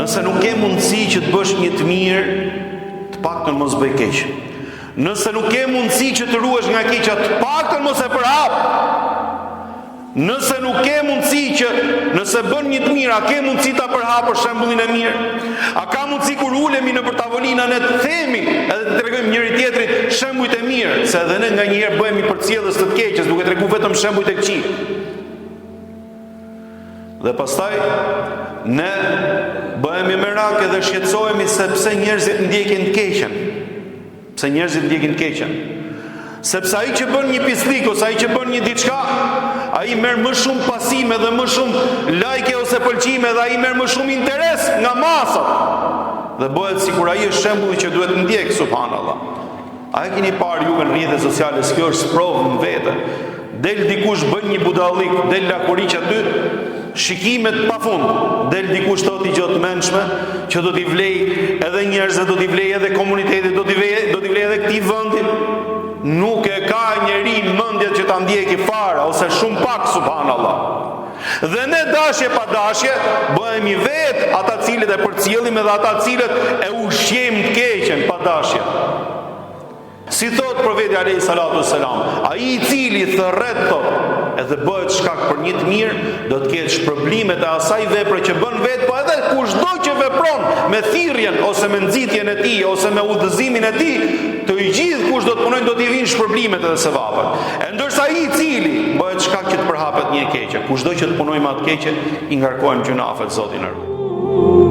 Nëse nuk ke mundësi që të bësh një të mirë, të paktën mos bëj keq. Nëse nuk ke mundësi që të ruhesh nga keqja, të paktën mos e përhap. Nëse nuk ke mundësi që nëse bën një të mirë, a ke mundësi ta përhapësh shembullin e mirë? A ka mundësi kur ulemi nëpër tavolinën e të themi edhe të tregojmë njëri tjetrit shembujt e mirë, se edhe ne nganjëherë bëhemi përcjellës të keqes, duke treguar vetëm shembujt e këqij. Dhe pastaj ne bëhemi merak dhe shqetësohemi se pse njerëzit ndjekin të keqen. Pse njerëzit ndjekin të keqen? Sepse ai që bën një pislik ose ai që bën një diçka, ai merr më shumë pasime dhe më shumë like ose pëlqime dhe ai merr më shumë interes nga masat. Dhe bëhet sikur ai është shembulli që duhet ndjek, subhanallahu. A e keni parë ju në rrjetet sociale, kjo është provë në vete. Del dikush bën një budallik, del lakuriq aty, shikimet pafund. Del dikush thotë gjë të mendshme që do t'i vlej edhe njerëzve, do t'i vlej edhe komunitetit, do t'i vlej edhe këtij vendi. Nuk e ka njeri mendjet që ta ndjeki fare ose shumë pak, subhanallahu. Dhe ne dashje pa dashje bëhemi vetë ata cilët e përcjellim edhe ata cilët e ushqejmë të keqen pa dashje. Si thot profeti alayhi salatu wassalam, ai I cili thërret thot edhe bëhet shkak për një të mirë, do të ketë shpërblimet e asaj vepre që bën vetë, po edhe kushdo që vepron me thirrjen ose me nxitjen e tij ose me udhëzimin e tij, të i gjithë kush do të punojnë do t'i vinë shpërblimet edhe sevapet. E ndërsa ai I cili bëhet shkak që të përhapet një e keqe, kushdo që të punojmë atë keqe, I ngarkojmë gjunafet, Zoti na ruaj.